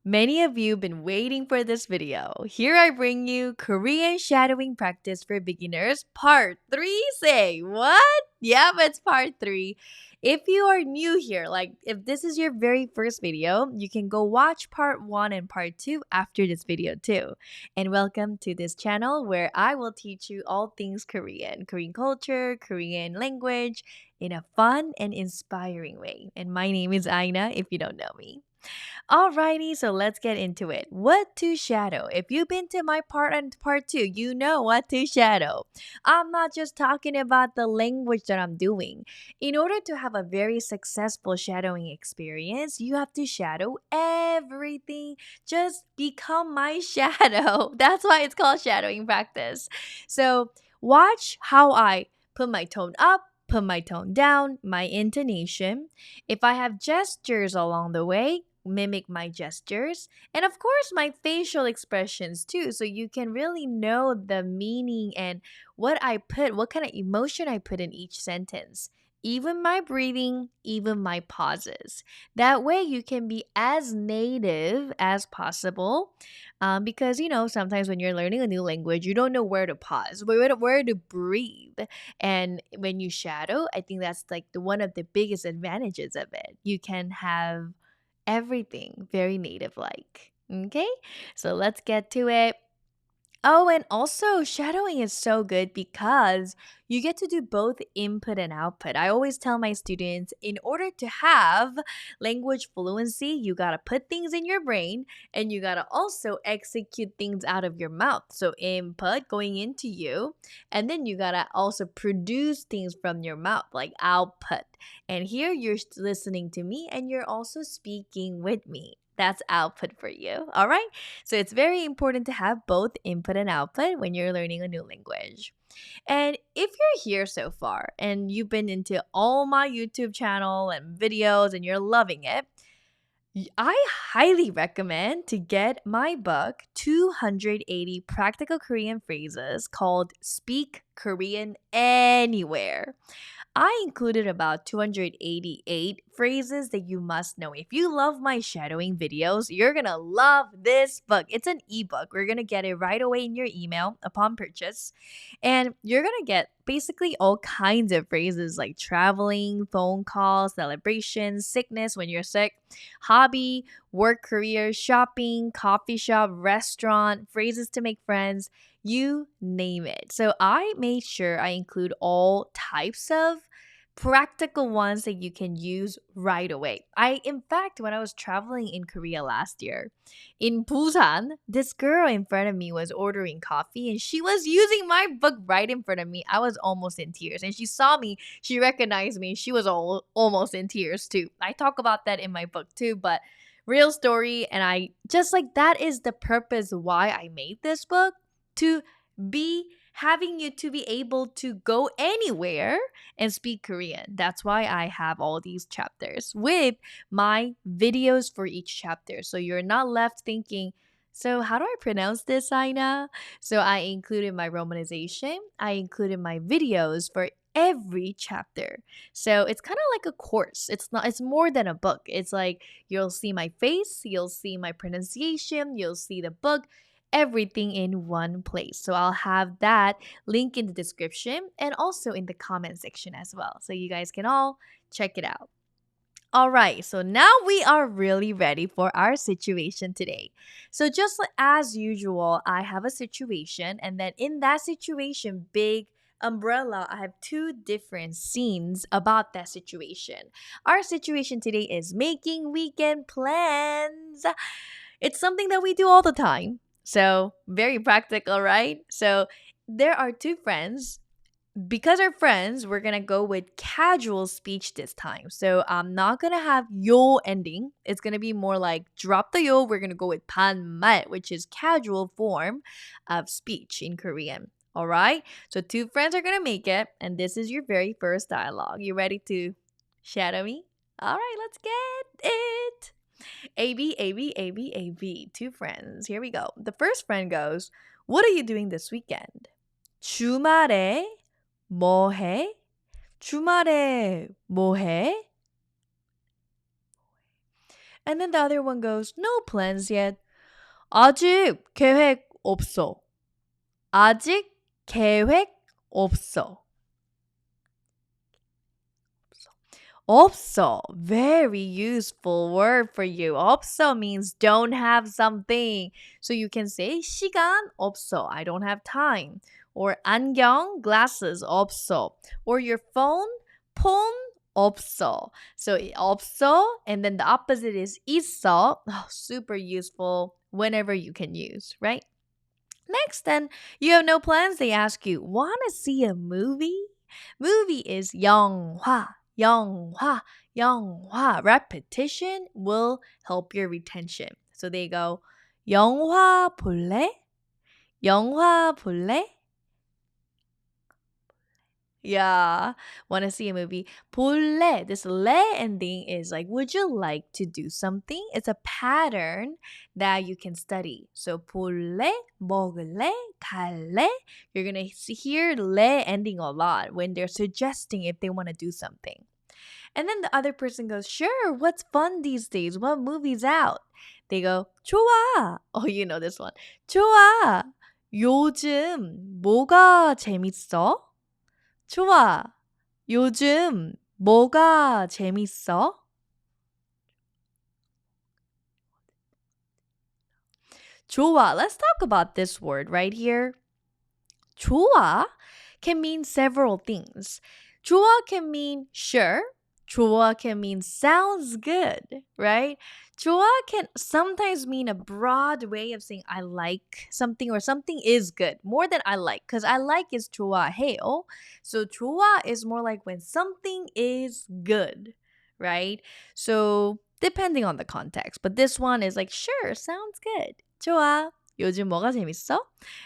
Many of you have been waiting for this video. Here I bring you Korean shadowing practice for beginners part 3. Say what? Yep, it's part 3. If you are new here, like if this is your very first video, you can go watch part 1 and part 2 after this video too. And welcome to this channel where I will teach you all things Korean, Korean culture, Korean language in a fun and inspiring way. And my name is Aina if you don't know me. Alrighty, so let's get into it. What to shadow? If you've been to my part and part 2, you know what to shadow. I'm not just talking about the language that I'm doing. In order to have a very successful shadowing experience, you have to shadow everything. Just become my shadow. That's why it's called shadowing practice. So, watch how I put my tone up, put my tone down, my intonation. If I have gestures along the way, mimic my gestures, and of course my facial expressions too, so you can really know the meaning and what kind of emotion I put in each sentence, even my breathing, even my pauses. That way you can be as native as possible, because sometimes when you're learning a new language you don't know where to pause, where to breathe. And when you shadow, I think that's like one of the biggest advantages of it. You can have everything very native like. Okay, so let's get to it. Oh, and also shadowing is so good because you get to do both input and output. I always tell my students, in order to have language fluency, you got to put things in your brain and you got to also execute things out of your mouth. So input going into you, and then you got to also produce things from your mouth like output. And here you're listening to me and you're also speaking with me. That's output for you. All right? So it's very important to have both input and output when you're learning a new language. And if you're here so far and you've been into all my YouTube channel and videos and you're loving it, I highly recommend to get my book, 280 Practical Korean Phrases, called Speak Korean Anywhere. I included about 288 phrases that you must know. If you love my shadowing videos, you're gonna love this book. It's an ebook. We're gonna get it right away in your email upon purchase. And you're gonna get basically all kinds of phrases like traveling, phone calls, celebrations, sickness when you're sick, hobby, work, career, shopping, coffee shop, restaurant, phrases to make friends, you name it. So I made sure I include all types of practical ones that you can use right away. In fact, when I was traveling in Korea last year, in Busan, this girl in front of me was ordering coffee and she was using my book right in front of me. I was almost in tears. And she saw me, she recognized me, she was almost in tears too. I talk about that in my book too, but real story. And I just like that is the purpose why I made this book, to be having you to be able to go anywhere and speak Korean. That's why I have all these chapters with my videos for each chapter. So you're not left thinking, so how do I pronounce this, Aina? So I included my romanization, I included my videos for every chapter. So it's kind of like a course. It's more than a book. It's like you'll see my face, you'll see my pronunciation, you'll see the book, everything in one place. So I'll have that link in the description and also in the comment section as well. So you guys can all check it out. All right, so now we are really ready for our situation today. So, just as usual, I have a situation, and then in that situation, big umbrella, I have two different scenes about that situation. Our situation today is making weekend plans. It's something that we do all the time. So, very practical, right? So, there are two friends. Because we're friends, we're gonna go with casual speech this time. So I'm not gonna have yo ending. It's gonna be more like drop the yo. We're gonna go with panmal, which is casual form of speech in Korean. All right. So two friends are gonna make it, and this is your very first dialogue. You ready to shadow me? All right, let's get it. A B A B A B A B. Two friends. Here we go. The first friend goes, "What are you doing this weekend?" 주말에 뭐 해? 주말에 뭐 해? And then the other one goes, no plans yet. 아직 계획 없어. 아직 계획 없어. 없어, very useful word for you. 없어 means don't have something. So you can say 시간 없어, I don't have time. Or 안경, glasses 없어. Or your phone, 폰 없어. So 없어, and then the opposite is 있어. Oh, super useful whenever you can use, right? Next, then, you have no plans. They ask you, want to see a movie? Movie is 영화, 영화, 영화. Repetition will help your retention. So they go, 영화 볼래? 영화 볼래? Yeah, want to see a movie. 볼래. This le ending is like, would you like to do something? It's a pattern that you can study. So 볼래, 먹을래, 갈래. You're gonna hear le ending a lot when they're suggesting if they want to do something. And then the other person goes, sure, what's fun these days? What movie's out? They go, 좋아. Oh, you know this one. 좋아. 요즘 뭐가 재밌어? 좋아. 요즘 뭐가 재밌어? 좋아. Let's talk about this word right here. 좋아 can mean several things. 좋아 can mean sure. 좋아 can mean sounds good, right? 좋아 can sometimes mean a broad way of saying I like something or something is good more than I like, because I like is 좋아해요. So 좋아 is more like when something is good, right? So depending on the context, but this one is like sure, sounds good. 좋아. 요즘 뭐가 재밌어?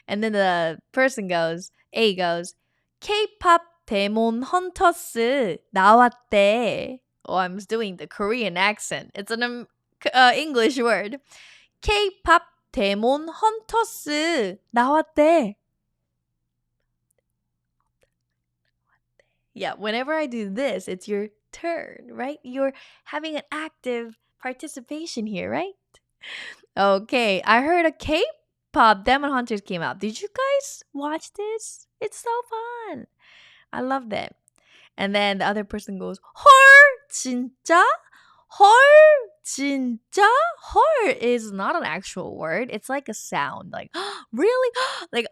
And then the person goes, A goes, K-pop 데몬 헌터스 나왔대. Oh, I'm doing the Korean accent. It's an English word. K-pop 데몬 헌터스 나왔대. Yeah, whenever I do this, it's your turn, right? You're having an active participation here, right? Okay, I heard a K-pop Demon Hunters came out. Did you guys watch this? It's so fun. I love them. And then the other person goes, 헐, 진짜? 헐, 진짜? 헐 is not an actual word. It's like a sound. Like, really? like,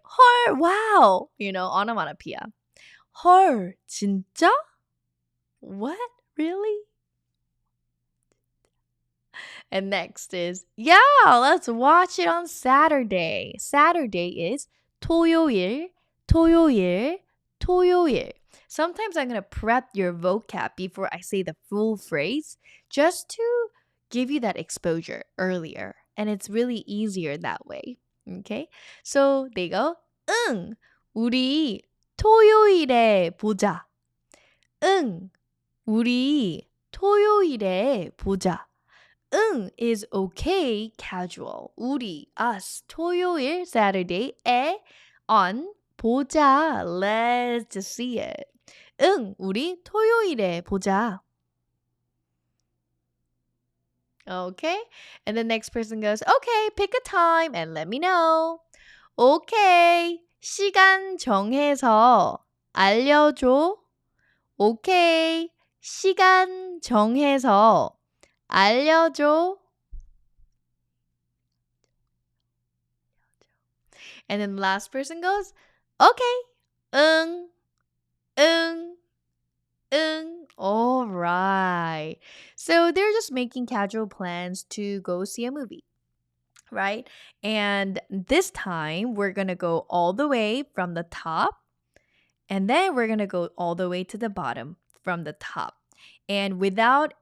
헐, wow. You know, onomatopoeia. 헐, 진짜? What? Really? And next is, yeah, let's watch it on Saturday. Saturday is 토요일, 토요일, 토요일. Sometimes I'm going to prep your vocab before I say the full phrase just to give you that exposure earlier. And it's really easier that way. Okay? So they go, 응, 우리 토요일에 보자. 응, 우리 토요일에 보자. 응 is okay, casual. 우리, us, 토요일, Saturday, 에, on, 보자, let's see it. 응, 우리 토요일에 보자. Okay? And the next person goes, okay, pick a time and let me know. Okay, 시간 정해서 알려줘. Okay, 시간 정해서 알려줘. And then the last person goes, okay. 응, 응, 응. All right. So they're just making casual plans to go see a movie, right? And this time we're going to go all the way from the top, and then we're going to go all the way to the bottom from the top. And without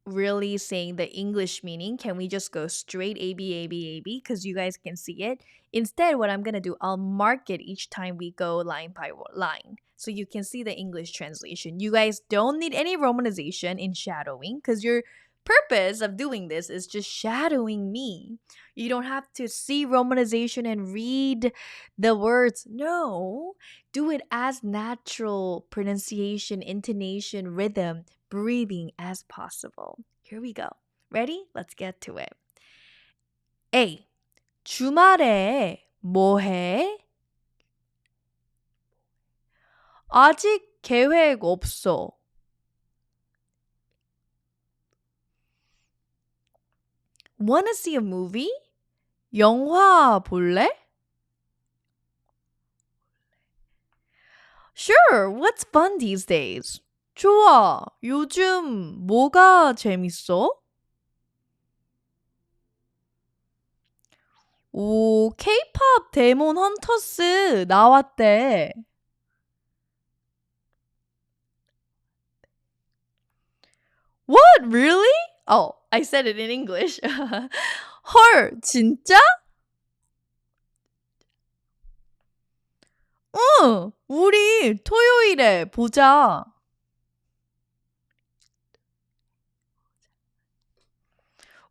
really saying the English meaning, can we just go straight A, B, A, B, A, B? Because you guys can see it. Instead, what I'm going to do, I'll mark it each time we go line by line. So you can see the English translation. You guys don't need any romanization in shadowing because your purpose of doing this is just shadowing me. You don't have to see romanization and read the words. No, do it as natural pronunciation, intonation, rhythm, breathing as possible. Here we go. Ready? Let's get to it. A. 주말에 뭐 해? 아직 계획 없어. Wanna see a movie? 영화 볼래? Sure, what's fun these days? 좋아, 요즘 뭐가 재밌어? 오, K-pop 데몬 헌터스 나왔대. What? Really? Oh, I said it in English. 헐, 진짜? 응, 우리 토요일에 보자.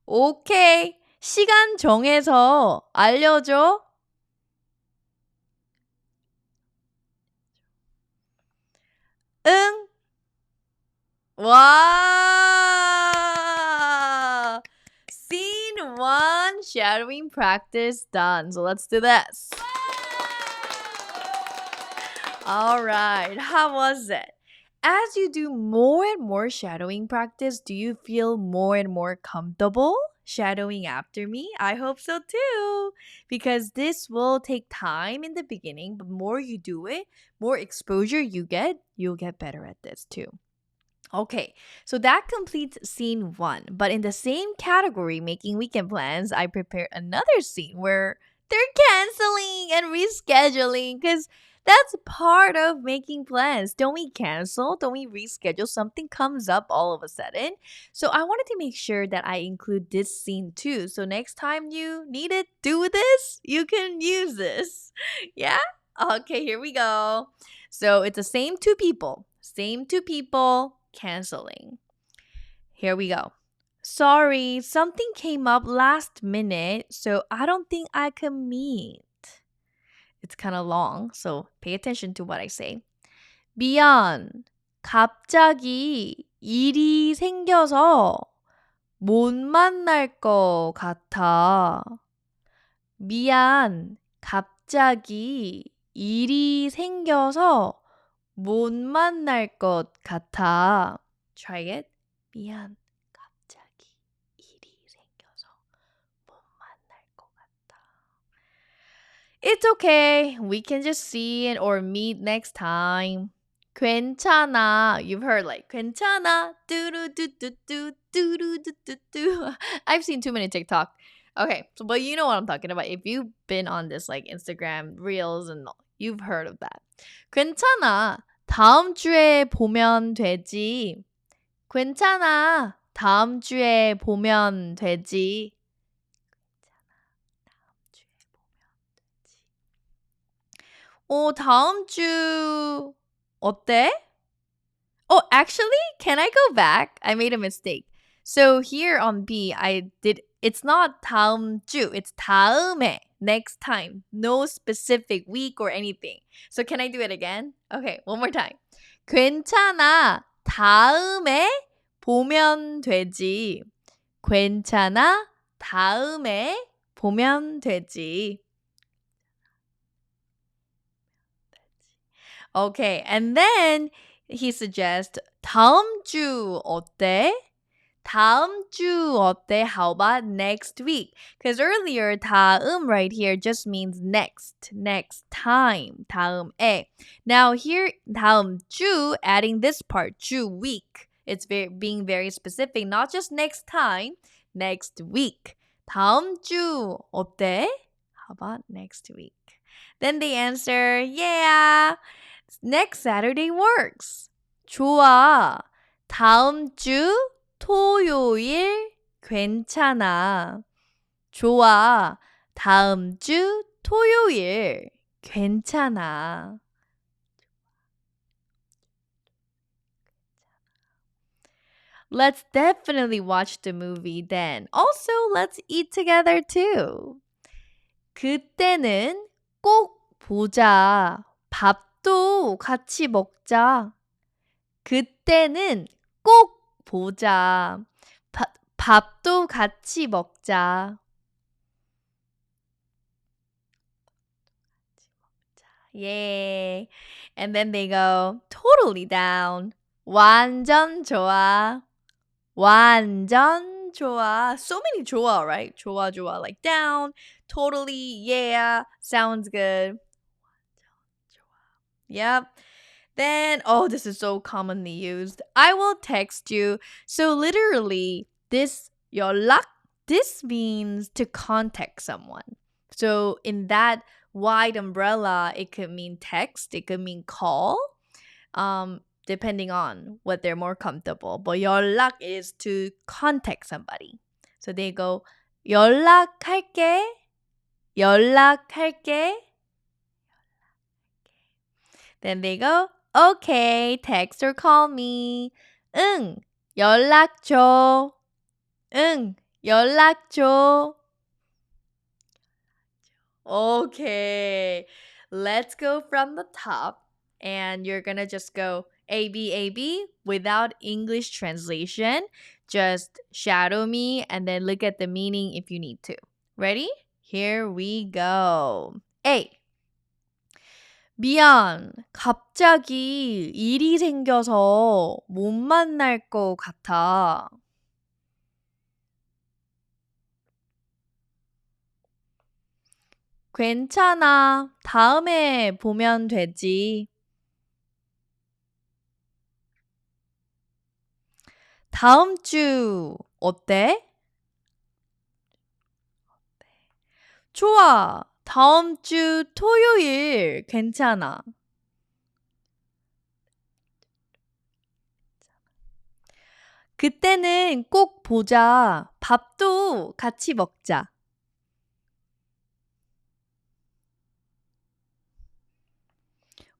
오케이. 시간 정해서 알려줘. 응. 와! Scene 1 shadowing practice done. So let's do this. All right. How was it? As you do more and more shadowing practice, do you feel more and more comfortable shadowing after me? I hope so too. Because this will take time in the beginning, but more you do it, more exposure you get, you'll get better at this too. Okay, so that completes scene 1. But in the same category, making weekend plans, I prepared another scene where they're canceling and rescheduling because that's part of making plans. Don't we cancel? Don't we reschedule? Something comes up all of a sudden. So I wanted to make sure that I include this scene too. So next time you need to do this, you can use this. Yeah? Okay, here we go. So it's the same two people. Same two people canceling. Here we go. Sorry, something came up last minute, so I don't think I can meet. It's kind of long, so pay attention to what I say. 미안, 갑자기 일이 생겨서 못 만날 것 같아. 미안, 갑자기 일이 생겨서 못 만날 것 같아. Try it. 미안, 갑자기 일이 생겨서 못 만날 것 같아. It's okay. We can just see it or meet next time. 괜찮아. You've heard like 괜찮아. 뚜루뚜뚜뚜 뚜루뚜뚜뚜. I've seen too many TikTok. Okay, so but you know what I'm talking about. If you've been on this like Instagram reels and all, you've heard of that. 괜찮아. 다음 주에 보면 되지. 괜찮아. 다음 주에 보면 되지. 다음 주 어때? Oh, actually, can I go back? I made a mistake. So here on B, it's not 다음 주, it's 다음에, next time. No specific week or anything. So can I do it again? Okay, one more time. 괜찮아. 다음에 보면 되지. 괜찮아. 다음에 보면 되지. Okay, and then he suggests 다음 주 어때? 다음 주 어때? How about next week? Because earlier 다음 right here just means next time. 다음에. Now here 다음 주 adding this part 주 week. It's being very specific, not just next time, next week. 다음 주 어때? How about next week? Then they answer, yeah. Next Saturday works. 좋아. 다음 주 토요일 괜찮아. 좋아. 다음 주 토요일 괜찮아. Let's definitely watch the movie then. Also, let's eat together too. 그때는 꼭 보자. 밥도 같이 먹자. 그때는 꼭 보자. 밥도 같이 먹자. Yay. And then they go, totally down. 완전 좋아. 완전 좋아. So many 좋아, right? 좋아, 좋아. Like down, totally, yeah, sounds good. Yep. Then, oh, this is so commonly used. I will text you. So literally, this 연락, this means to contact someone. So in that wide umbrella, it could mean text, it could mean call, depending on what they're more comfortable. But 연락 is to contact somebody. So they go, 연락할게, 연락할게. Then they go, okay, text or call me. 응, 연락 줘. 응, 연락 줘. Okay, let's go from the top. And you're gonna just go A, B without English translation. Just shadow me and then look at the meaning if you need to. Ready? Here we go. A. 미안, 갑자기 일이 생겨서 못 만날 것 같아. 괜찮아, 다음에 보면 되지. 다음 주 어때? 좋아, 다음 주 토요일 괜찮아. 그때는 꼭 보자. 밥도 같이 먹자.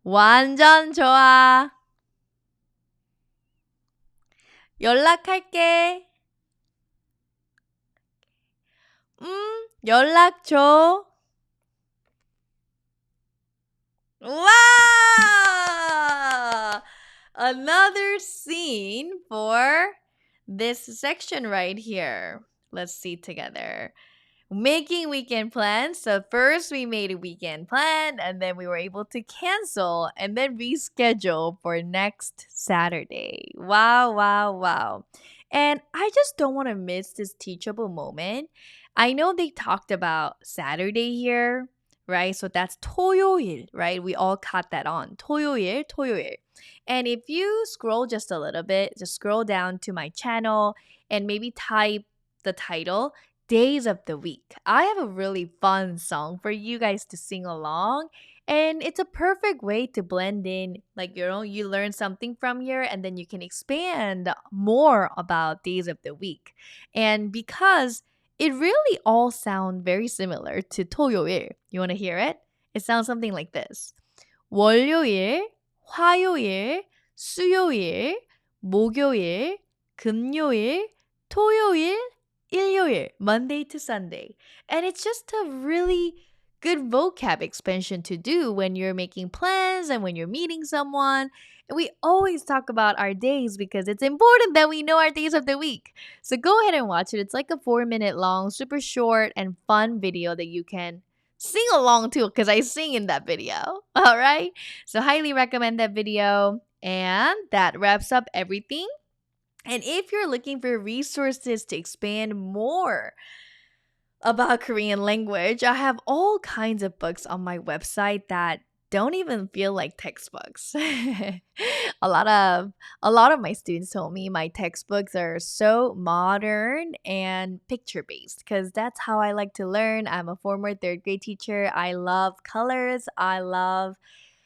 완전 좋아. 연락할게. 연락 줘. Wow! Another scene for this section right here. Let's see together. Making weekend plans. So first we made a weekend plan and then we were able to cancel and then reschedule for next Saturday. Wow, wow, wow. And I just don't want to miss this teachable moment. I know they talked about Saturday here, right? So that's 토요일, right? We all caught that on. 토요일, 토요일. And if you scroll just a little bit, just scroll down to my channel and maybe type the title, Days of the Week. I have a really fun song for you guys to sing along. And it's a perfect way to blend in, like, you learn something from here and then you can expand more about Days of the Week. And because it really all sound very similar to 토요일. You want to hear it? It sounds something like this. 월요일, 화요일, 수요일, 목요일, 금요일, 토요일, 일요일, Monday to Sunday. And it's just a really good vocab expansion to do when you're making plans and when you're meeting someone. And we always talk about our days because it's important that we know our days of the week. So go ahead and watch it. It's like a 4-minute long, super short and fun video that you can sing along to because I sing in that video. All right. So highly recommend that video. And that wraps up everything. And if you're looking for resources to expand more about Korean language, I have all kinds of books on my website that don't even feel like textbooks. a lot of my students told me my textbooks are so modern and picture based because that's how I like to learn. I'm a former 3rd grade teacher. I love colors. I love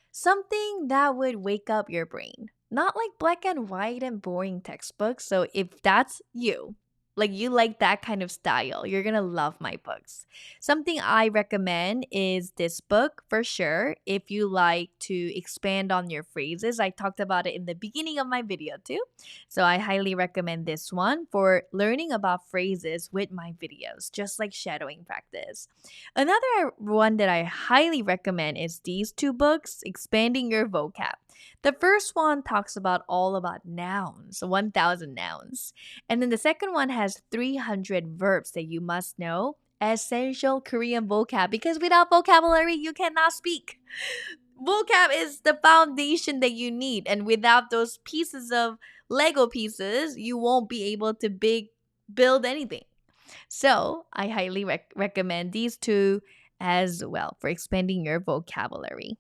something that would wake up your brain. Not like black and white and boring textbooks. So if that's you, like you like that kind of style, you're gonna love my books. Something I recommend is this book for sure. If you like to expand on your phrases, I talked about it in the beginning of my video too. So I highly recommend this one for learning about phrases with my videos, just like shadowing practice. Another one that I highly recommend is these two books, Expanding Your Vocab. The first one talks about all about nouns, 1,000 nouns. And then the second one has 300 verbs that you must know, essential Korean vocab, because without vocabulary, you cannot speak. Vocab is the foundation that you need, and without those pieces of Lego pieces, you won't be able to build anything. So I highly recommend these two as well for expanding your vocabulary.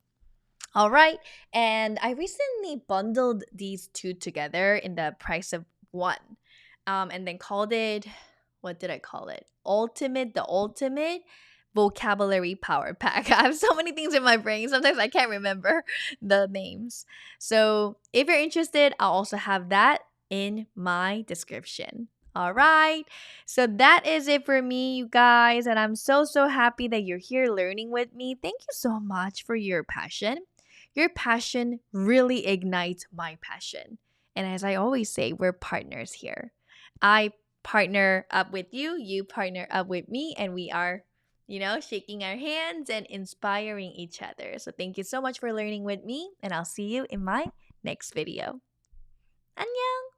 All right. And I recently bundled these two together in the price of one. And then called it, what did I call it? The ultimate vocabulary power pack. I have so many things in my brain. Sometimes I can't remember the names. So if you're interested, I'll also have that in my description. All right. So that is it for me, you guys. And I'm so, so happy that you're here learning with me. Thank you so much for your passion. Your passion really ignites my passion. And as I always say, we're partners here. I partner up with you, you partner up with me, and we are, shaking our hands and inspiring each other. So thank you so much for learning with me, and I'll see you in my next video. 안녕!